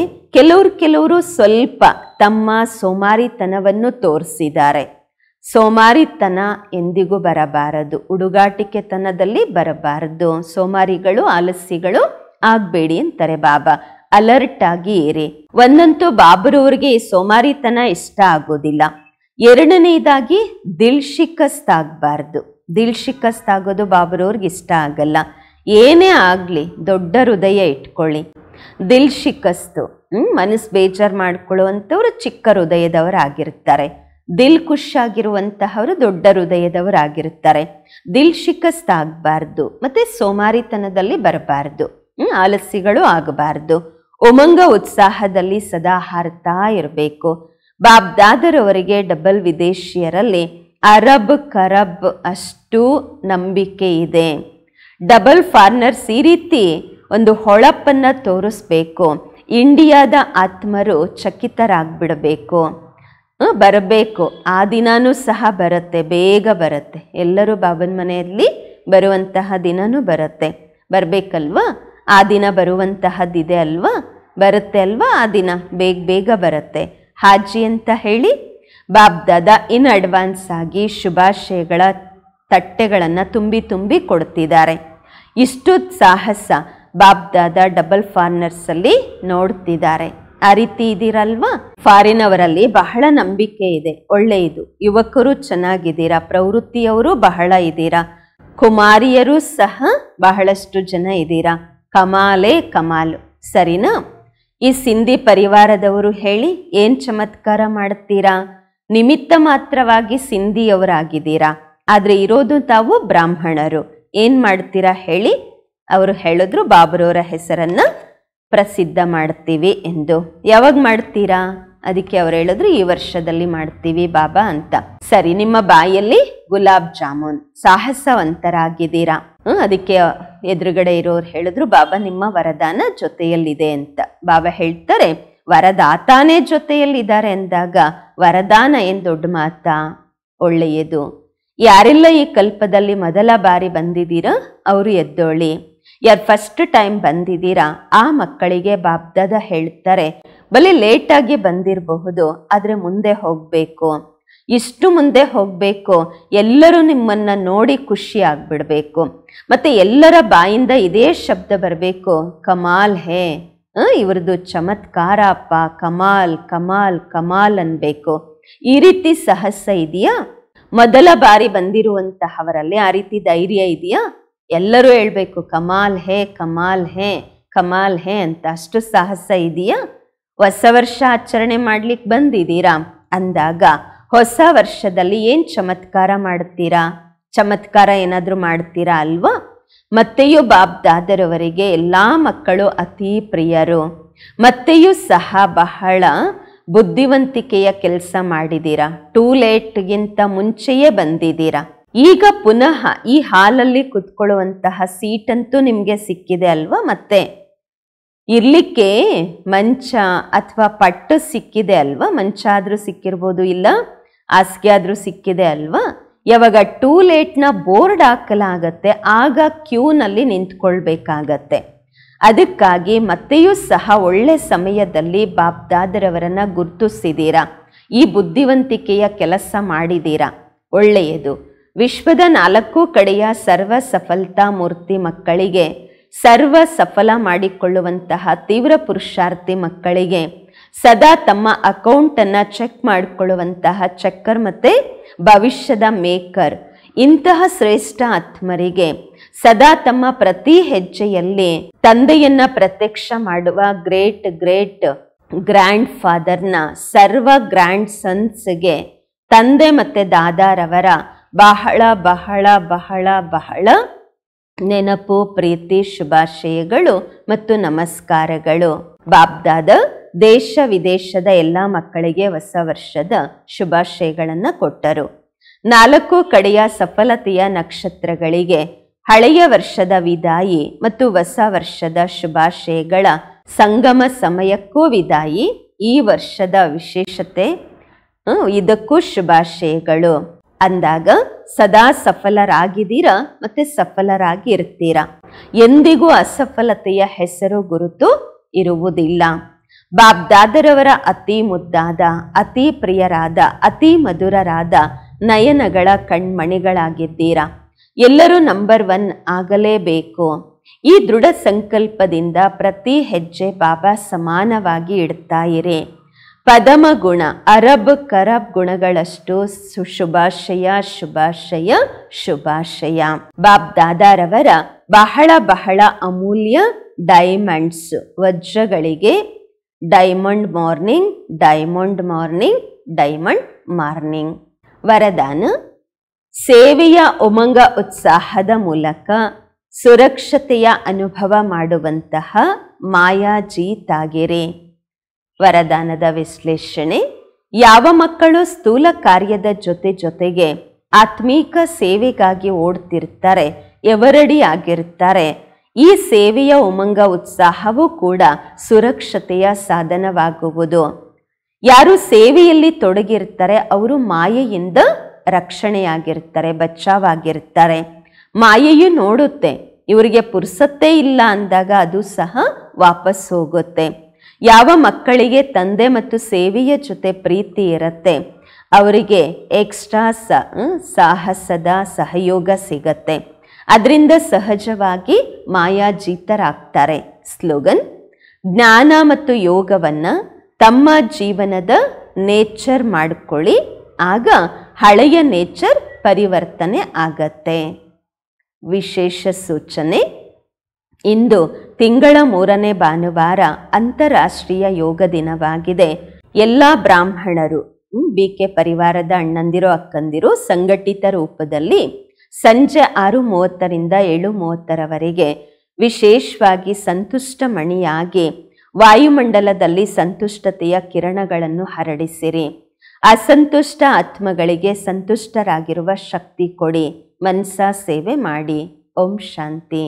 ಕೆಲವರು ಸ್ವಲ್ಪ ತಮ್ಮ ಸೋಮಾರಿತನವನ್ನು ತೋರಿಸಿದ್ದಾರೆ. ಸೋಮಾರಿತನ ಎಂದಿಗೂ ಬರಬಾರದು. ಹುಡುಗಾಟಿಕೆತನದಲ್ಲಿ ಬರಬಾರದು. ಸೋಮಾರಿಗಳು, ಆಲಸ್ಯಗಳು ಆಗಬೇಡಿ ಅಂತಾರೆ ಬಾಬಾ. ಅಲರ್ಟ್ ಆಗಿ ಇರಿ. ಒಂದಂತೂ ಬಾಬರವ್ರಿಗೆ ಸೋಮಾರಿತನ ಇಷ್ಟ ಆಗೋದಿಲ್ಲ. ಎರಡನೇದಾಗಿ ದಿಲ್ ಶಿಕಸ್ತ್ ಆಗಬಾರ್ದು. ದಿಲ್ ಶಿಕಸ್ತ್ ಆಗೋದು ಬಾಬರವ್ರಿಗೆ ಇಷ್ಟ ಆಗಲ್ಲ. ಏನೇ ಆಗಲಿ ದೊಡ್ಡ ಹೃದಯ ಇಟ್ಕೊಳ್ಳಿ. ದಿಲ್ ಶಿಕಸ್ತು ಮನಸ್ಸು ಬೇಜಾರು ಮಾಡ್ಕೊಳ್ಳುವಂಥವ್ರು ಚಿಕ್ಕ ಹೃದಯದವರಾಗಿರ್ತಾರೆ. ದಿಲ್ ಖುಷಿಯಾಗಿರುವಂತಹವರು ದೊಡ್ಡ ಹೃದಯದವರಾಗಿರ್ತಾರೆ. ದಿಲ್ ಶಿಕಸ್ತ್ ಆಗಬಾರ್ದು, ಮತ್ತೆ ಸೋಮಾರಿತನದಲ್ಲಿ ಬರಬಾರ್ದು, ಆಲಸ್ಯಗಳು ಆಗಬಾರ್ದು. ಉಮಂಗ ಉತ್ಸಾಹದಲ್ಲಿ ಸದಾ ಹಾರ್ತಾ ಇರಬೇಕು. ಬಾಬ್ದಾದರವರಿಗೆ ಡಬಲ್ ವಿದೇಶಿಯರಲ್ಲಿ ಅರಬ್ ಕರಬ್ ಅಷ್ಟು ನಂಬಿಕೆ ಇದೆ. ಡಬಲ್ ಫಾರ್ನರ್ಸ್ ಈ ರೀತಿ ಒಂದು ಹೊಳಪನ್ನ ತೋರಿಸ್ಬೇಕು. ಇಂಡಿಯಾದ ಆತ್ಮರು ಚಕಿತರಾಗ್ಬಿಡಬೇಕು, ಬರಬೇಕು. ಆ ದಿನಾನೂ ಸಹ ಬರುತ್ತೆ, ಬೇಗ ಬರುತ್ತೆ. ಎಲ್ಲರೂ ಬಾಬನ ಮನೆಯಲ್ಲಿ ಬರುವಂತಹ ದಿನನೂ ಬರುತ್ತೆ. ಬರಬೇಕಲ್ವಾ? ಆ ದಿನ ಬರುವಂತಹದ್ದಿದೆ ಅಲ್ವಾ? ಬರುತ್ತೆ ಅಲ್ವಾ? ಆ ದಿನ ಬೇಗ ಬರುತ್ತೆ. ಹಾಜಿ ಅಂತ ಹೇಳಿ ಬಾಬ್ದಾದ ಇನ್ ಅಡ್ವಾನ್ಸ್ ಆಗಿ ಶುಭಾಶಯಗಳ ತಟ್ಟೆಗಳನ್ನು ತುಂಬಿ ಕೊಡ್ತಿದ್ದಾರೆ. ಇಷ್ಟು ಸಾಹಸ ಬಾಬ್ದಾದ ಡಬಲ್ ಫಾರ್ನರ್ಸಲ್ಲಿ ನೋಡ್ತಿದ್ದಾರೆ. ಆ ರೀತಿ ಇದ್ದೀರಲ್ವಾ? ಫಾರಿನ್ ಅವರಲ್ಲಿ ಬಹಳ ನಂಬಿಕೆ ಇದೆ. ಒಳ್ಳೆಯದು. ಯುವಕರು ಚೆನ್ನಾಗಿದ್ದೀರಾ, ಪ್ರವೃತ್ತಿಯವರು ಬಹಳ ಇದ್ದೀರಾ, ಕುಮಾರಿಯರು ಸಹ ಬಹಳಷ್ಟು ಜನ ಇದ್ದೀರಾ. ಕಮಾಲೇ ಕಮಾಲು. ಸರಿನಾ? ಈ ಸಿಂಧಿ ಪರಿವಾರದವರು ಹೇಳಿ ಏನ್ ಚಮತ್ಕಾರ ಮಾಡ್ತೀರಾ? ನಿಮಿತ್ತ ಮಾತ್ರವಾಗಿ ಸಿಂಧಿಯವರಾಗಿದ್ದೀರಾ, ಆದ್ರೆ ಇರೋದು ತಾವು ಬ್ರಾಹ್ಮಣರು. ಏನ್ ಮಾಡ್ತೀರಾ ಹೇಳಿ? ಅವರು ಹೇಳಿದ್ರು ಬಾಬರವರ ಹೆಸರನ್ನ ಪ್ರಸಿದ್ಧ ಮಾಡ್ತೀವಿ ಎಂದು. ಯಾವಾಗ ಮಾಡ್ತೀರಾ? ಅದಕ್ಕೆ ಅವ್ರು ಹೇಳಿದ್ರು ಈ ವರ್ಷದಲ್ಲಿ ಮಾಡ್ತೀವಿ ಬಾಬಾ ಅಂತ. ಸರಿ, ನಿಮ್ಮ ಬಾಯಲ್ಲಿ ಗುಲಾಬ್ ಜಾಮೂನ್. ಸಾಹಸವಂತರಾಗಿದ್ದೀರಾ. ಅದಕ್ಕೆ ಎದುರುಗಡೆ ಇರೋರು ಹೇಳಿದ್ರು ಬಾಬಾ ನಿಮ್ಮ ವರದಾನ ಜೊತೆಯಲ್ಲಿದೆ ಅಂತ. ಬಾಬಾ ಹೇಳ್ತಾರೆ ವರದಾತಾನೇ ಜೊತೆಯಲ್ಲಿದ್ದಾರೆ ಅಂದಾಗ ವರದಾನ ಏನ್ ದೊಡ್ಡ ಮಾತಾ? ಒಳ್ಳೆಯದು. ಯಾರೆಲ್ಲ ಈ ಕಲ್ಪದಲ್ಲಿ ಮೊದಲ ಬಾರಿ ಬಂದಿದ್ದೀರಾ ಅವರು ಎದ್ದೋಳಿ. ಯಾರು ಫಸ್ಟ್ ಟೈಮ್ ಬಂದಿದ್ದೀರಾ ಆ ಮಕ್ಕಳಿಗೆ ಬಾಬ್ದಾದ ಹೇಳ್ತಾರೆ ಬಲಿ ಲೇಟಾಗಿ ಬಂದಿರಬಹುದು, ಆದ್ರೆ ಮುಂದೆ ಹೋಗ್ಬೇಕು. ಇಷ್ಟು ಮುಂದೆ ಹೋಗ್ಬೇಕು, ಎಲ್ಲರೂ ನಿಮ್ಮನ್ನ ನೋಡಿ ಖುಷಿ ಆಗ್ಬಿಡ್ಬೇಕು. ಮತ್ತೆ ಎಲ್ಲರ ಬಾಯಿಂದ ಇದೇ ಶಬ್ದ ಬರಬೇಕು, ಕಮಾಲ್ ಹೇ, ಇವ್ರದ್ದು ಚಮತ್ಕಾರ ಅಪ್ಪ, ಕಮಾಲ್ ಕಮಾಲ್ ಕಮಾಲ್ ಅನ್ಬೇಕು. ಈ ರೀತಿ ಸಾಹಸ ಇದೆಯಾ? ಮೊದಲ ಬಾರಿ ಬಂದಿರುವಂತಹವರಲ್ಲಿ ಆ ರೀತಿ ಧೈರ್ಯ ಇದೆಯಾ? ಎಲ್ಲರೂ ಹೇಳ್ಬೇಕು ಕಮಾಲ್ ಹೇ ಕಮಾಲ್ ಹೇ ಕಮಾಲ್ ಹೇ ಅಂತ. ಅಷ್ಟು ಸಾಹಸ ಇದೆಯಾ? ಹೊಸ ವರ್ಷ ಆಚರಣೆ ಮಾಡ್ಲಿಕ್ಕೆ ಬಂದಿದ್ದೀರಾ ಅಂದಾಗ ಹೊಸ ವರ್ಷದಲ್ಲಿ ಏನ್ ಚಮತ್ಕಾರ ಮಾಡ್ತೀರಾ? ಚಮತ್ಕಾರ ಏನಾದ್ರೂ ಮಾಡ್ತೀರಾ ಅಲ್ವಾ? ಮತ್ತೆಯೂ ಬಾಬ್ ದಾದರವರಿಗೆ ಎಲ್ಲಾ ಮಕ್ಕಳು ಅತಿ ಪ್ರಿಯರು. ಮತ್ತೆಯೂ ಸಹ ಬಹಳ ಬುದ್ಧಿವಂತಿಕೆಯ ಕೆಲಸ ಮಾಡಿದ್ದೀರಾ. ಟೂ ಲೇಟ್ಗಿಂತ ಮುಂಚೆಯೇ ಬಂದಿದ್ದೀರಾ. ಈಗ ಪುನಃ ಈ ಹಾಲಲ್ಲಿ ಕುತ್ಕೊಳ್ಳುವಂತಹ ಸೀಟಂತೂ ನಿಮ್ಗೆ ಸಿಕ್ಕಿದೆ ಅಲ್ವಾ? ಮತ್ತೆ ಇರ್ಲಿಕ್ಕೆ ಮಂಚ ಅಥವಾ ಪಟ್ಟು ಸಿಕ್ಕಿದೆ ಅಲ್ವಾ? ಮಂಚ ಆದ್ರೂ ಸಿಕ್ಕಿರ್ಬೋದು, ಇಲ್ಲ ಹಾಸಿಗೆ ಆದ್ರೂ ಸಿಕ್ಕಿದೆ ಅಲ್ವಾ? ಯಾವಾಗ ಟೂ ಲೇಟ್ನ ಬೋರ್ಡ್ ಹಾಕಲಾಗತ್ತೆ ಆಗ ಕ್ಯೂನಲ್ಲಿ ನಿಂತ್ಕೊಳ್ಬೇಕಾಗತ್ತೆ. ಅದಕ್ಕಾಗಿ ಮತ್ತೆಯೂ ಸಹ ಒಳ್ಳೆ ಸಮಯದಲ್ಲಿ ಬಾಪ್ ದಾದರವರನ್ನ ಗುರುತಿಸಿದ್ದೀರಾ. ಈ ಬುದ್ಧಿವಂತಿಕೆಯ ಕೆಲಸ ಮಾಡಿದ್ದೀರಾ, ಒಳ್ಳೆಯದು. ವಿಶ್ವದ 4 ಕಡೆಯ ಸರ್ವ ಸಫಲತಾ ಮೂರ್ತಿ ಮಕ್ಕಳಿಗೆ, ಸರ್ವ ಸಫಲ ಮಾಡಿಕೊಳ್ಳುವಂತಹ ತೀವ್ರ ಪುರುಷಾರ್ಥಿ ಮಕ್ಕಳಿಗೆ, ಸದಾ ತಮ್ಮ ಅಕೌಂಟನ್ನು ಚೆಕ್ ಮಾಡಿಕೊಳ್ಳುವಂತಹ ಚೆಕ್ಕರ್ ಮತ್ತೆ ಭವಿಷ್ಯದ ಮೇಕರ್, ಇಂತಹ ಶ್ರೇಷ್ಠ ಆತ್ಮರಿಗೆ ಸದಾ ತಮ್ಮ ಪ್ರತಿ ಹೆಜ್ಜೆಯಲ್ಲಿ ತಂದೆಯನ್ನ ಪ್ರತ್ಯಕ್ಷ ಮಾಡುವ ಗ್ರೇಟ್ ಗ್ರ್ಯಾಂಡ್ ಫಾದರ್ನ ಸರ್ವ ಗ್ರ್ಯಾಂಡ್ ಸನ್ಸ್ಗೆ ತಂದೆ ಮತ್ತೆ ದಾದಾರವರ ಬಹಳ ಬಹಳ ಬಹಳ ಬಹಳ ನೆನಪು, ಪ್ರೀತಿ, ಶುಭಾಶಯಗಳು ಮತ್ತು ನಮಸ್ಕಾರಗಳು. ಬಾಬ್ದಾದ ದೇಶ ವಿದೇಶದ ಎಲ್ಲ ಮಕ್ಕಳಿಗೆ ಹೊಸ ವರ್ಷದ ಶುಭಾಶಯಗಳನ್ನು ಕೊಟ್ಟರು. 4 ಕಡೆಯ ಸಫಲತೆಯ ನಕ್ಷತ್ರಗಳಿಗೆ ಹಳೆಯ ವರ್ಷದ ವಿದಾಯಿ ಮತ್ತು ಹೊಸ ವರ್ಷದ ಶುಭಾಶಯಗಳ ಸಂಗಮ ಸಮಯಕ್ಕೂ ವಿದಾಯಿ. ಈ ವರ್ಷದ ವಿಶೇಷತೆ ಇದಕ್ಕೂ ಶುಭಾಶಯಗಳು ಅಂದಾಗ ಸದಾ ಸಫಲರಾಗಿದ್ದೀರಾ ಮತ್ತೆ ಸಫಲರಾಗಿ ಇರ್ತೀರಾ. ಎಂದಿಗೂ ಅಸಫಲತೆಯ ಹೆಸರು ಗುರುತು ಇರುವುದಿಲ್ಲ. ಬಾಬ್ ದಾದರವರ ಅತಿ ಮುದ್ದಾದ, ಅತಿ ಪ್ರಿಯರಾದ, ಅತಿ ಮಧುರರಾದ ನಯನಗಳ ಕಣ್ಮಣಿಗಳಾಗಿದ್ದೀರಾ. ಎಲ್ಲರೂ ನಂಬರ್ 1 ಆಗಲೇಬೇಕು. ಈ ದೃಢ ಸಂಕಲ್ಪದಿಂದ ಪ್ರತಿ ಹೆಜ್ಜೆ ಬಾಬಾ ಸಮಾನವಾಗಿ ಇಡ್ತಾ ಇರಿ. ಪದಮ ಗುಣ, ಅರಬ್ ಕರಬ್ ಗುಣಗಳಷ್ಟು ಶುಭಾಶಯ ಶುಭಾಶಯ ಶುಭಾಶಯ. ಬಾಬ್ ದಾದಾರವರ ಬಹಳ ಬಹಳ ಅಮೂಲ್ಯ ಡೈಮಂಡ್ಸ್ ವಜ್ರಗಳಿಗೆ diamond morning, diamond morning, diamond morning. ವರದಾನ: ಸೇವೆಯ ಉಮಂಗ ಉತ್ಸಾಹದ ಮೂಲಕ ಸುರಕ್ಷತೆಯ ಅನುಭವ ಮಾಡುವಂತಹ ಮಾಯಾಜೀತಾಗಿರಿ. ವರದಾನದ ವಿಶ್ಲೇಷಣೆ: ಯಾವ ಮಕ್ಕಳು ಸ್ಥೂಲ ಕಾರ್ಯದ ಜೊತೆಗೆ ಆತ್ಮೀಕ ಸೇವೆಗಾಗಿ ಓಡ್ತಿರ್ತಾರೆ, ಎವರಡಿ ಆಗಿರ್ತಾರೆ, ಈ ಸೇವೆಯ ಉಮಂಗ ಉತ್ಸಾಹವೂ ಕೂಡ ಸುರಕ್ಷತೆಯ ಸಾಧನವಾಗುವುದು. ಯಾರು ಸೇವೆಯಲ್ಲಿ ತೊಡಗಿರ್ತಾರೆ ಅವರು ಮಾಯೆಯಿಂದ ರಕ್ಷಣೆಯಾಗಿರ್ತಾರೆ, ಬಚಾವಾಗಿರ್ತಾರೆ. ಮಾಯೆಯು ನೋಡುತ್ತೆ, ಇವರಿಗೆ ಪುರ್ಸತ್ತೇ ಇಲ್ಲ ಅಂದಾಗ ಅದು ಸಹ ವಾಪಸ್ ಹೋಗುತ್ತೆ. ಯಾವ ಮಕ್ಕಳಿಗೆ ತಂದೆ ಮತ್ತು ಸೇವೆಯ ಜೊತೆ ಪ್ರೀತಿ ಇರುತ್ತೆ ಅವರಿಗೆ ಎಕ್ಸ್ಟ್ರಾ ಸಾಹಸದ ಸಹಯೋಗ ಸಿಗತ್ತೆ. ಅದರಿಂದ ಸಹಜವಾಗಿ ಮಾಯಾಜೀತರಾಗ್ತಾರೆ. ಸ್ಲೋಗನ್: ಜ್ಞಾನ ಮತ್ತು ಯೋಗವನ್ನು ತಮ್ಮ ಜೀವನದ ನೇಚರ್ ಮಾಡಿಕೊಳ್ಳಿ, ಆಗ ಹಳೆಯ ನೇಚರ್ ಪರಿವರ್ತನೆ ಆಗತ್ತೆ. ವಿಶೇಷ ಸೂಚನೆ: ಇಂದು ತಿಂಗಳ 3ನೇ ಭಾನುವಾರ ಅಂತಾರಾಷ್ಟ್ರೀಯ ಯೋಗ ದಿನವಾಗಿದೆ. ಎಲ್ಲ ಬ್ರಾಹ್ಮಣರು, BK ಪರಿವಾರದ ಅಣ್ಣಂದಿರು ಅಕ್ಕಂದಿರು ಸಂಘಟಿತ ರೂಪದಲ್ಲಿ ಸಂಜೆ 6:30ರಿಂದ 7:30ರವರೆಗೆ ವಿಶೇಷವಾಗಿ ಸಂತುಷ್ಟ ಮಣಿಯಾಗಿ ವಾಯುಮಂಡಲದಲ್ಲಿ ಸಂತುಷ್ಟತೆಯ ಕಿರಣಗಳನ್ನು ಹರಡಿಸಿರಿ. ಅಸಂತುಷ್ಟ ಆತ್ಮಗಳಿಗೆ ಸಂತುಷ್ಟರಾಗಿರುವ ಶಕ್ತಿ ಕೊಡಿ. ಮನಸಾ ಸೇವೆ ಮಾಡಿ. ಓಂ ಶಾಂತಿ.